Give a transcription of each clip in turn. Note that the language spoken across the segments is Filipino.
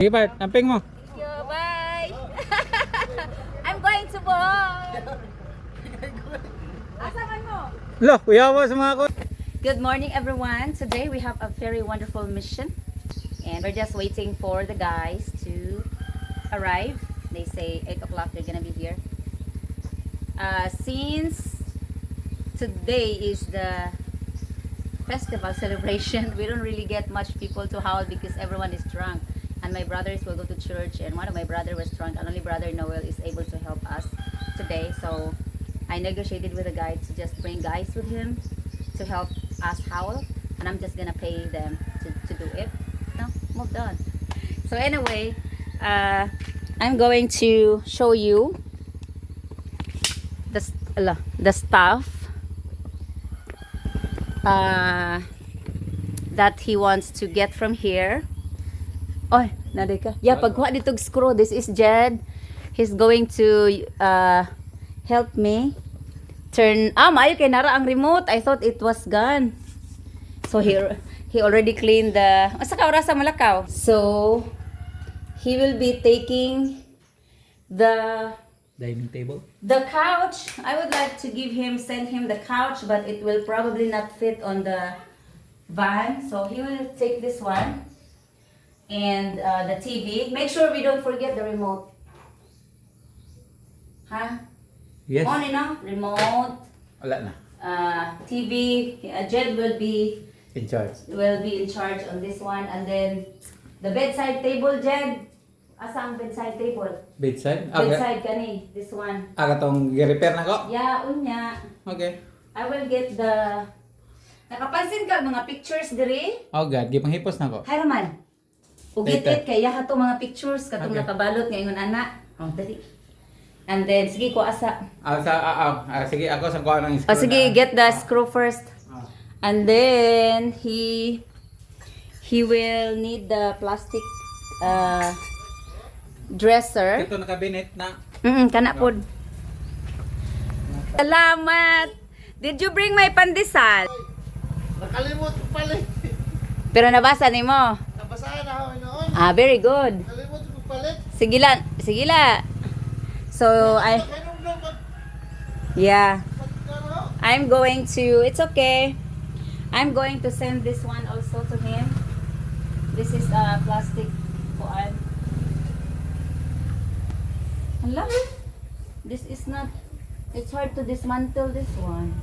Sige pa, tamping mo. Thank you, bye. I'm going to Bohol. Asaman mo? Lo, kuyawa sa mga ko. Good morning, everyone. Today we have a very wonderful mission, and we're just waiting for the guys to arrive. They say 8 o'clock they're gonna be here. Since today is the festival celebration, we don't really get much people to howl because everyone is drunk. And my brothers will go to church, and one of my brother was drunk, and only brother Noel is able to help us today. So I negotiated with the guy to just bring guys with him to help us howl, and I'm just gonna pay them to do it. No, moved on. So anyway, I'm going to show you the stuff that he wants to get from here. Oh, naday ka. Yeah, pagkuha ditong screw. This is Jed. He's going to help me turn. Maayo kay nara ang remote. I thought it was gone. So here he already cleaned the. Asa ka oras sa Malakaw? So he will be taking the Dining table. couch. I would like to send him the couch, but it will probably not fit on the van. So he will take this one. And the TV. Make sure we don't forget the remote. Huh? Yes. On and remote. Wala na. TV. Jed will be In charge. in charge on this one. And then the bedside table, Jed. Asa ang bedside table? Bedside? Bedside kani. This one. Tong i-repair na ko? Yeah, unya. Okay. I will get the. Nakapansin ka mga pictures diri? Oh God, gipanghipos na ko. Hi Raman. Ugit-it kaya hato mga pictures katong Okay. nakabalot ngayon ana. Oh, dali. And then sige ko asa. Sige, ako sa kuha ng Oh, sige, get the screw first. And then he will need the plastic dresser. Ito nakabinet na. Kana pod. Salamat. Did you bring my pandesal? Nakalimot ko pala. Pero nabasa nimo. Nabasahan na ako noon. Very good. Nakalimot ko pala. Sige la, sige la. So yeah. I'm going to, it's okay. I'm going to send this one also to him. This is a plastic kuan. Hala. This is not, it's hard to dismantle this one.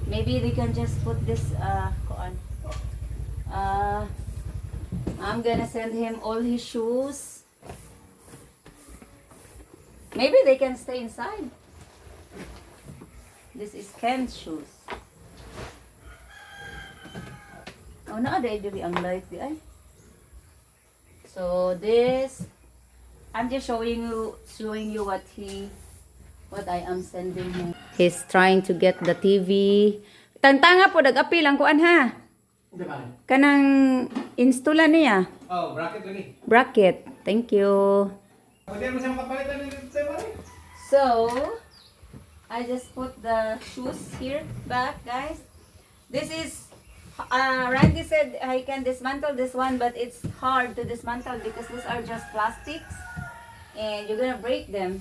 Maybe we can just put this kuan. I'm gonna send him all his shoes. Maybe they can stay inside. This is Ken's shoes. Oh, na-aday diri ang light di ay. So this, I'm just showing you what I am sending him. He's trying to get the TV. Tangtanga po dag-apil ang kuan ha. Kanang installa niya. Oh, bracket lagi. Bracket. Thank you. Pwede mo siyang kapalitan ng So, I just put the shoes here back, guys. This is, Randy said I can dismantle this one, but it's hard to dismantle because these are just plastics and you're gonna break them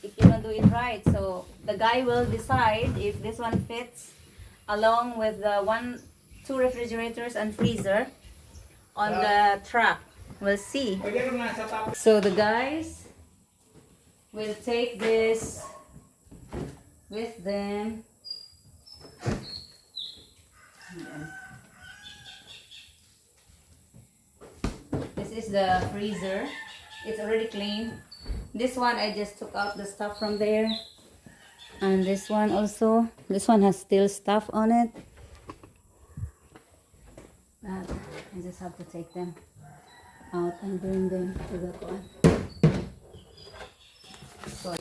if you don't do it right. So, the guy will decide if this one fits along with the two refrigerators and freezer on the truck. We'll see. Pwede mo na sa top. So the guys will take this with them. This is the freezer. It's already clean. This one I just took out the stuff from there. And this one also. This one has still stuff on it. But I just have to take them out and bring them to the one. So,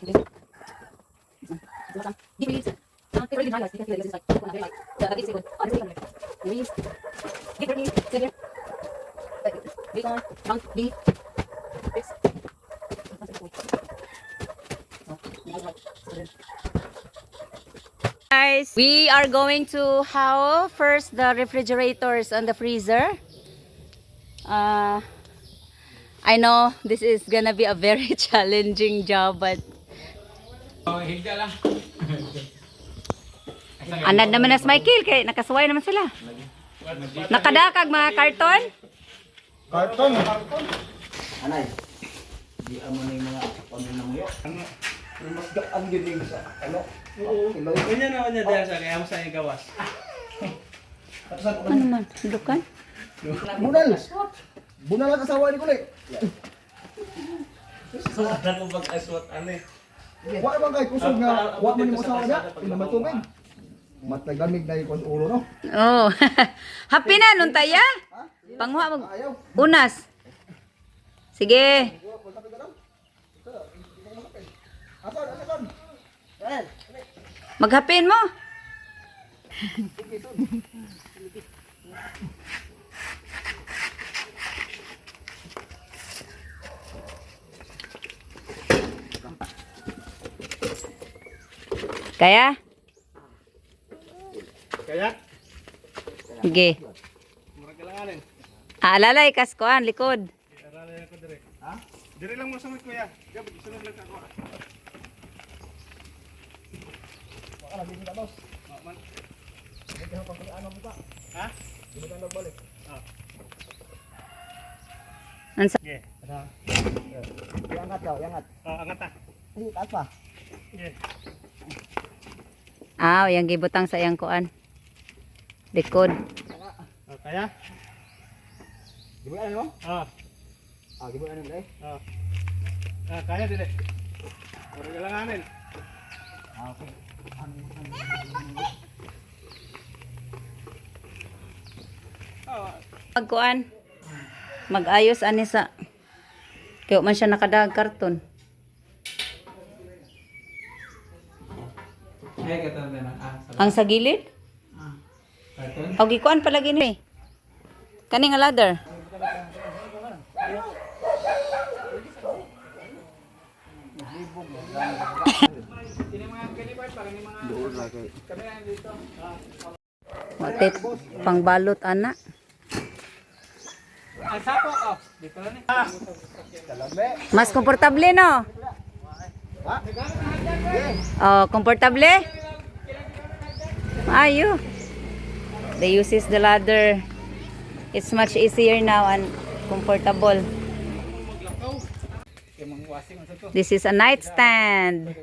guys, we are going to haul first the refrigerators and the freezer. I know this is gonna be a very challenging job, but Oh, higda lang. anad naman na Michael, kay nakasuway naman sila. Nakadakag mga karton. Karton. Anay, di amo na yung mga ano na mo yun. Mas gaan yun yung sa ano? Oo. Kanya naman niya dahil sa kaya mo sa gawas. Ano man? Dukan? Bunal. Bunal ang asawa ni Kulay. So, ano mo bag-aswat ano eh? Wa man kay kusog nga wa man yung asawa niya. Ina matubig. Mataglamig na yung ulo no. Oh. Happy na nun taya? Pangwa mag Ayaw. unas. Sige. Asan, asan? Maghapin mo. Kaya? Kaya? Sige. Murag kailanganin. Aalalay kaskuan likod. Aralay ako dire. Ha? Dire lang mo sa mga kuya. Gabi sunod lang ako. Wala din ka boss. Ha? Ansa? Sige. Iangat daw, iangat. Oh, angat ta. Ay, taas pa. Sige. Yang gibutang sa iyang kuan. Likod. Oh, kaya? Di ba ano mo? Oh. Ah, di ba ano mo dai? Oh. Ah, kaya dire. Murag kailanganin. Ah, okay. Oh, Pagkuan. Mag-ayos ani sa kaya man siya nakadag karton. Ay, katawan na. Ang sa gilid? Karton. O gikuan palagi ni. Kani nga ladder. Matip pangbalot ana. Ang sapo, oh. Dito lang eh. Mas komportable no? Oh, komportable? Ayo. They uses the ladder. It's much easier now and comfortable. This is a nightstand.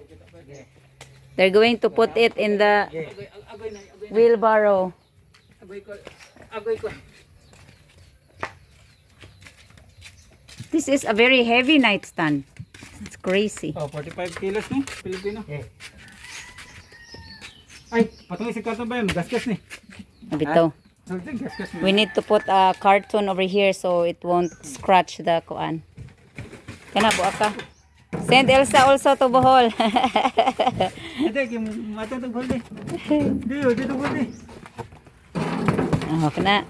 They're going to put it in the wheelbarrow. Agoy ko. This is a very heavy nightstand. It's crazy. Oh, 45 kilos ni. Pilipino. Ay, patungin si karton ba yun? Gasgas ni. Nabito. Gasgas ni. We need to put a carton over here so it won't scratch the kuan. Kana buak ka. Send Elsa also to Bohol. Ate, kim matang tag bolde. Dio, dito bolde. Oh, kana.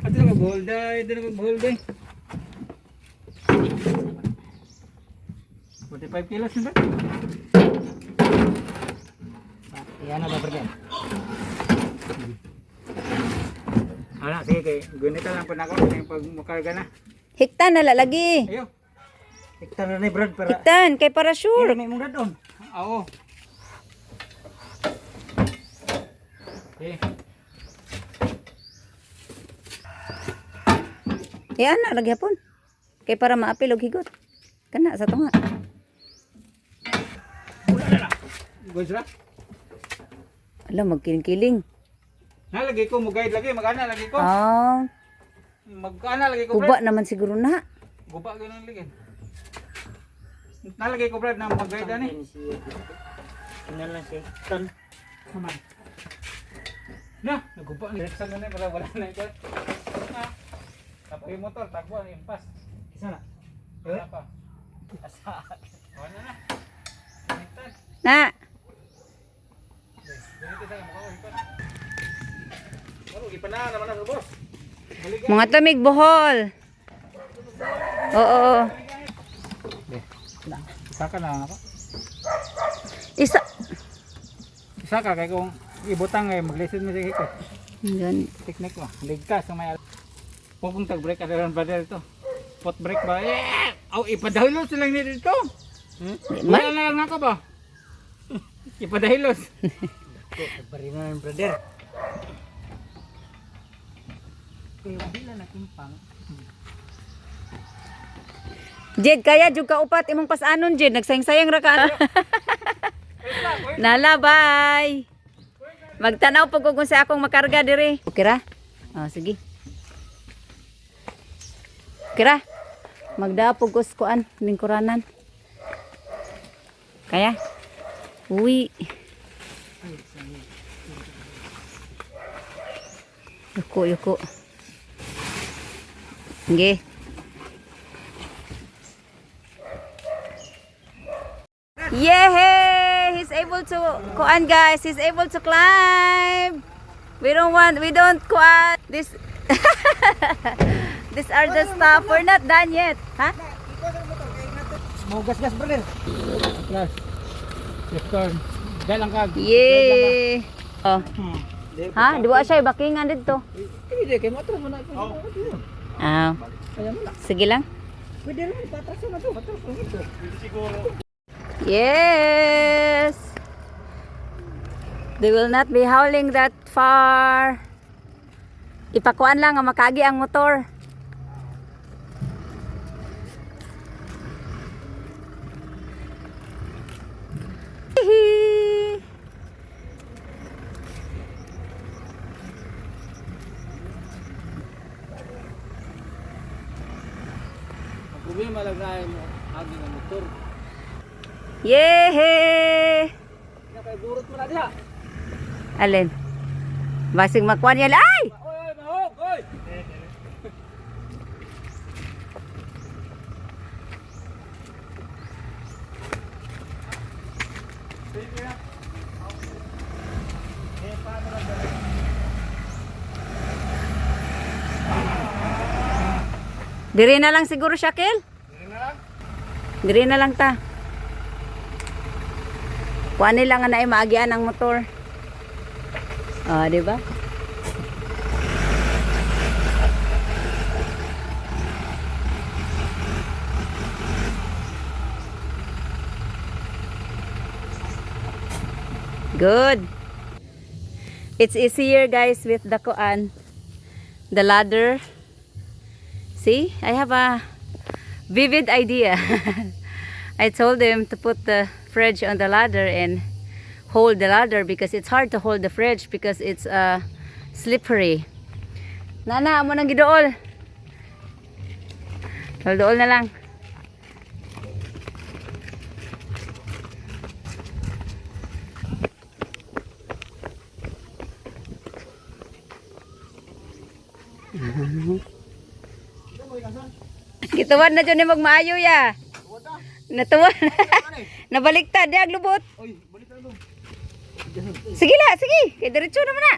Ate na bolde, dito na bolde. 45 kilos ni ba? Yan na dapat yan. Ana, sige kay gunita lang po na ako pag makarga na. Hiktan na lalagi. Ayo. Hektar na ni Brad para. Hiktan kay para sure. May mong dadon. Oo. Okay. Yan na lagi hapon. Kay para maapil og higot. Kana sa tunga. Gojra. Alam magkiling-kiling. Nalagi ko mo guide lagi, magana lagi ko. Oh, Magana lagi ko kuba Brad. naman siguro na. Guba ganun lagi. Nalagay ko Brad na mag-guide ani. ano lang siya. Tan. Naman. Na, naguba ni sa ganun para wala na ito. Tapos yung motor, takbo ni impas. Isa na. Wala pa. Asa. Wala na. Connected. Na. Ganito sa mukha ko. Ano, ipanahan naman na boss. Mga tamig Bohol. Oo. Saka na ako. Isa. Saka kay kung ibutang ay maglisid mo sa hiko. Yan. Teknik mo. Ligtas sa may Huwag kong tag-break adaran brother ito. Pot break ba? Ipadahilos lang nila dito. Wala na lang ako ba? Ipadahilos. Barinan brother. Jed, kaya jud ka upat imong pasanon Jed, nagsayang-sayang ra ka. Nalabay. Magtanaw pag kung sa akong makarga dire. Okay ra? Oh, sige. Okay ra? Magdapog ko sa kuan, lingkuranan. Kaya? Uwi. Yuko. Sige. Yay! He's able to kuan guys. He's able to climb. We don't kuan this. These are the stuff. We're not done yet. Ha? Mau gas-gas brother. Plus. Left turn. Dalang kag. Yay! Oh. Ha? Duwa siya bakingan dito. Hindi kay motor mo na ito. Ah. Sige lang. Pwede rin patras na to. Patras na ito. Pwede siguro. Yes. They will not be howling that far. Ipakuan lang ang makagi ang motor. Hihi. Problema lang na mo agi ng motor. Yay! Kay burot mo na diha. Alin? Basig makuan yan. Ay! Oy, mahog, oy. Dire na lang siguro, Shakil? Dire na lang ta. Kuan nila nga na maagian ang motor. Ah, di ba? Good. It's easier guys with the kuan, the ladder. See, I have a vivid idea. I told him to put the fridge on the ladder and hold the ladder because it's hard to hold the fridge because it's slippery. Nana, amo nang gidool. Dool na lang. Gituwan na dyan ni magmaayo ya. Natuwan. Nabaliktad ya lubot. Sige la, sige. Kay diretso naman na.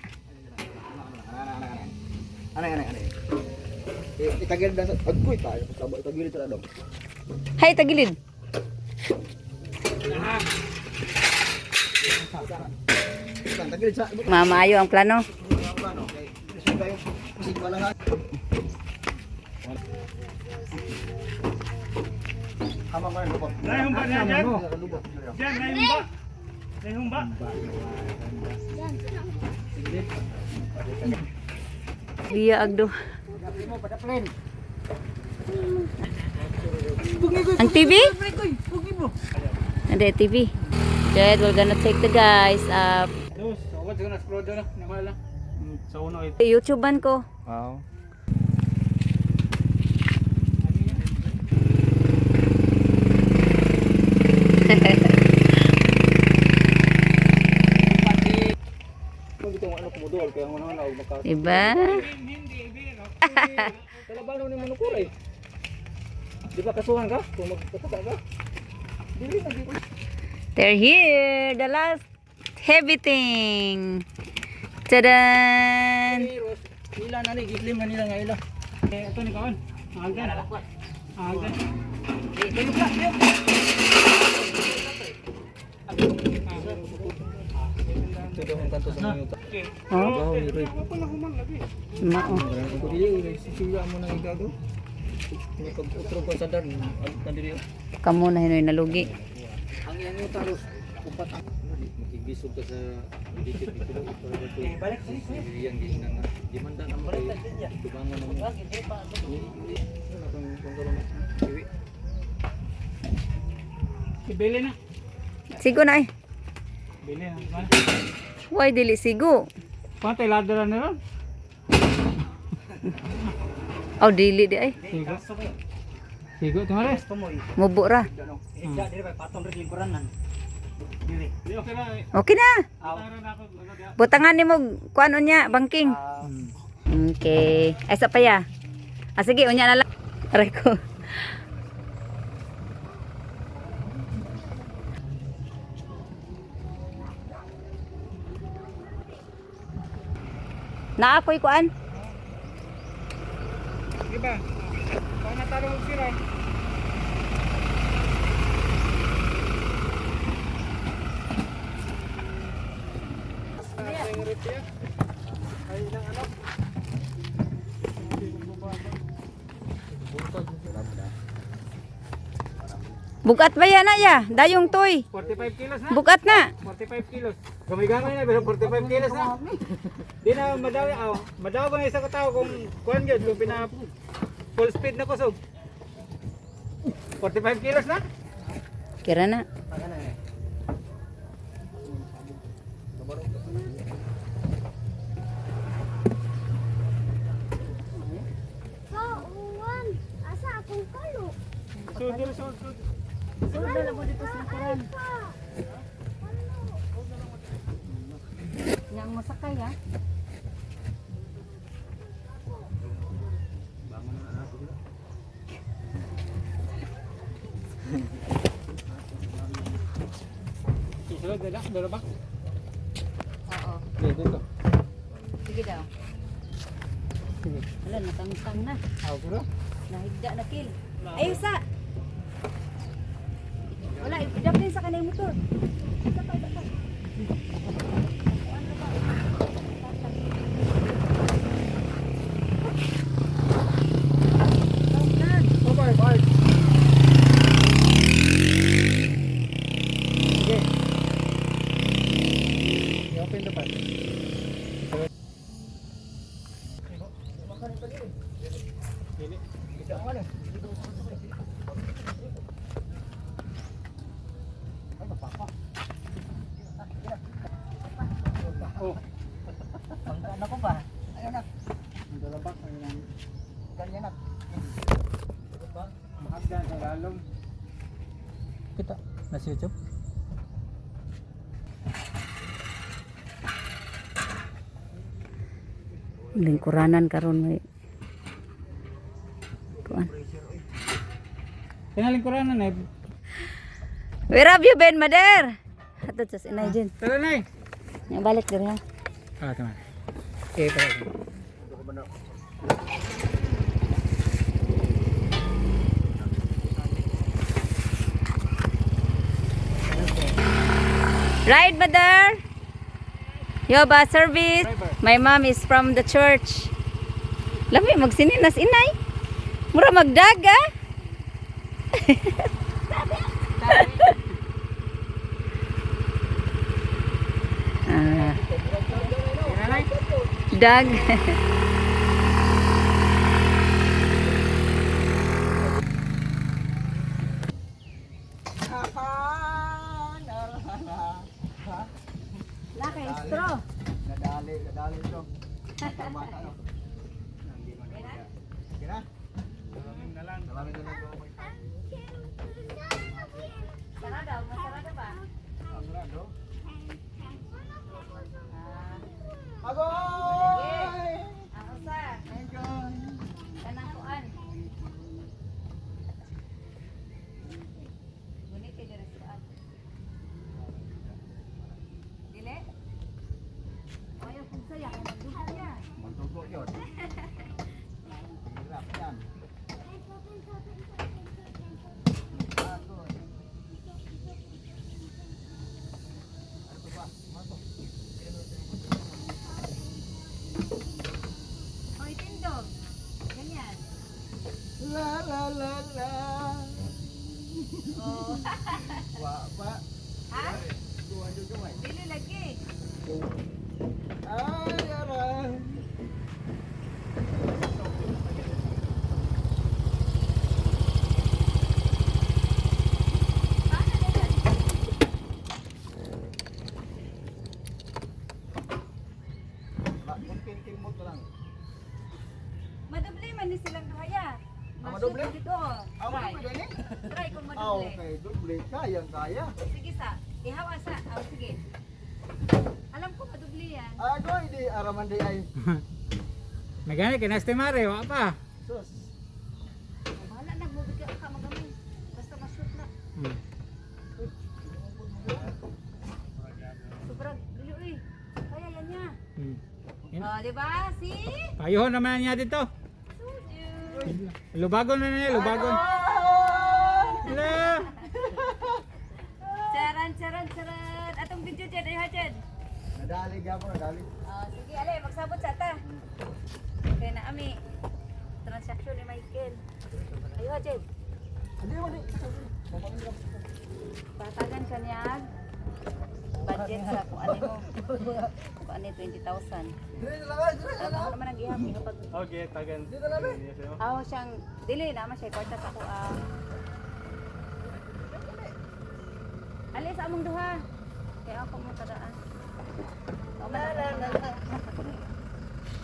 Anay. Itagilid na sa agkoy tayo. Itagilid sa dong. Hay, tagilid. Tagilid sa Mamaayo ang plano. Nahumba niya dyan. Dyan, nahumba. Nahumba. Dia agdo. Ang TV? Ada TV. Jed, we're gonna take the guys up. Dos, awat na scroll doon na. Namala. Sa uno ito. YouTubean ko. Wow. Diba? Kalabano ni manukuray. Di ba kasuhan ka? Kung magkatata ka? Dili na dito. They're here. The last heavy thing. Tadan! Ila na ni gitlim na nila nga ila. Ito ni kaon. Agdan. Agdan. Kayo ka. Ito daw ang kanto sa mga Oh, Ako pala humang lagi. mao. Kung dili sisiga mo nang igado. Ni pag-utro ko sa dan na diri. Kamo na hinoy nalugi. Ang yang utaros upat ang Makigisog ka sa dikit dito para ito. Balik yang ginan na. Di man dan amo kay tubangan mo. Ibili na. Sigo na eh. Bili na. Why dili sigo? Pantay ladra na ron. Oh, dili di ay. Sigo. Sigo tumare. Mubo ra. Di okay na. Okay na. Tara na ako ano dia. Butangan nimo kuan unya bangking. Okay. Ay sa paya. Ah sige unya na lang. Aray ko. Na ako'y kuan. Di ba? Pag natalo og sira. Bugat ba yan na ya? Dayong toy. 45 kilos na. Bugat na. 45 kilos. Gamay-gamay na pero 45 kilos na. Di na madawi madawi ba na isa ka tao kung kuan gyud kung pina full speed na kusog. 45 kilos na. Kira na. Kauwan, asa akong kalo? Sud. Yang masakay ya. Susunod na dala ba? Oo. Dito. Sige daw. Sige. Wala, natangtang na. Aw bro. Nahigda na kill. Ay, usa! Wala, ipidapin sa kanang motor. Bye. Sige. I-open the pan. Oh. Ano ko ba? Ayun na. Ang dalabak ang Ganyan na. mahagdan sa lalong. Kita na sa YouTube. Lingkuranan karon may kuan. Tinaling ko rin na. Where have you been, mother? Ato sa sinay din. Tara na. Yang balik diri ha. Ah, tama. Tara. Ride, mother. Yo, bus service. My mom is from the church. Lami magsininas inay. Mura magdaga. Ah. Dag. Laki straw. Nadali ito. Tama ka no. Kira? Salamin na lang. Sarado, masarado ba? Sarado. Ah. Agoy! Ah, la la la la. Oh. Wa pa. Ha? Tuwa jud gamay. Dili lagi. Ay, aray. Kunting mo lang. Madubli man ni silang duhaya. Madubli? Dito. Try. Madubli gani? Try kung Ah, madubli. okay. Duble. Kaya. Sige sa. Ihaw asa. Oh, sige. Alam ko madubli yan. Ago, hindi araman di ay. Nagani kinastimare, wa pa. Sus. Bahala nagbubig ka magamay. Basta ma-shoot na. Sobrang dili uy. Kaya yan niya. Oh, di ba? See? Payuhon naman niya dito. Lubagon na niya, lubagon. Hala. Charan. Atong video dyan, ay hajad. Nadali gapon, nadali. Oh, sige, alay, magsabot sa ta. Kaya na ami. Transaction ni Michael. Ayo hajad. Hindi mo di. Patagan ka niya. Budget sa kung ano mo. Kung ano 20,000. Dire na lang, dire na Ako lang. naman ang gihapon kapag Okay, tagan. Dito na lang. ako siyang dili naman siya kwarta sa ako alis sa among duha. Kaya ako mo kadaan.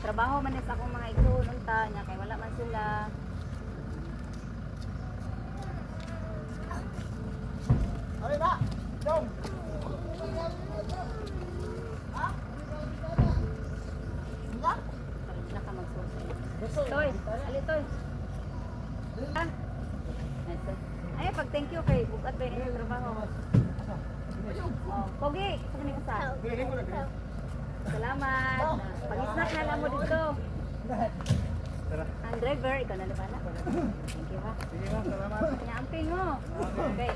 Trabaho man ni sa akong mga igsoon unta nya kay wala man sila. Ay na. Jom. Na ka magsusi. Toy, ali toy. Ah. Nice. Ay pag thank you kay bukat ba yung trabaho. Oh, pogi, sa kanila sa. Pili ko na dire. Salamat. Pag-snack na lang mo dito. Ang driver, ikaw na nabala. Thank you ha. Sige ma'am, salamat. Nyamping mo. Okay.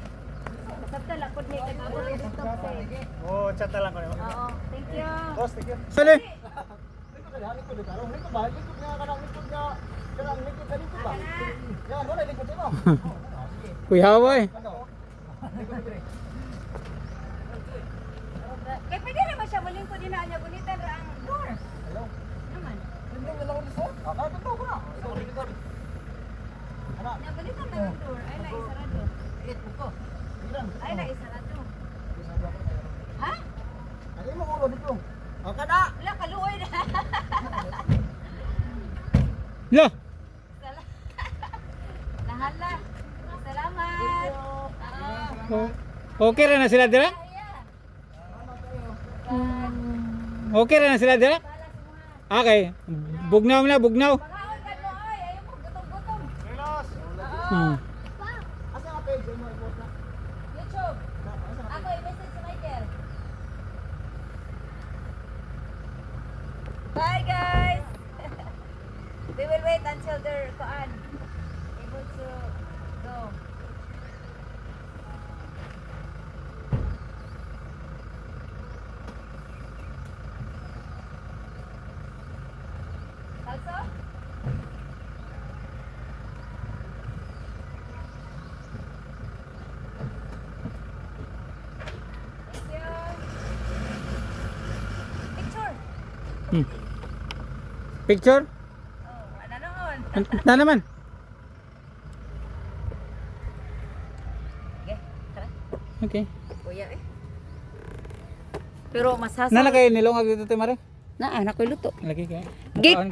Kasabta lakot ni kagabot dito kasi. Oh, chat na lang ko. Oo, thank you. Boss, thank you. Sali. Likod ka dali ko dito. Likod ba? Likod nga kanang likod nga. Kanang likod ka dito ba? Yan, wala likod mo. Sige. Kuya boy. Ano? Likod dire. Kaya pwede naman siya muling ko din na niya gunitan ra ang door. Hello. Naman. Tingnan na lang ko dito. Ah, totoo ko na. Ito likod. Ana. Niya gunitan na ang door. Ay na isarado. Ito. Ilan? Ay na isarado. Ha? Ano mo ulo dito? Ang kada. Wala kaluoy na. La. Nahala. Salamat. Okay ra na sila dira? Okay ra na sila dira? Okay. Bugnaw na, bugnaw. Pangahon ka mo oy, ayo mo gutom-gutom. Hmm. Asa ka page mo i-post na? YouTube. Ako i-message si Michael. Bye guys. We will wait until they're able to go. Also? Thank you. Picture. Picture? Oh, ano noon? Na naman. Okay, tara. Okay. Kuya eh. Pero masasa. Nana kay nilongag dito te mare? Na, anak ko luto. Lagi kay. Gig ka.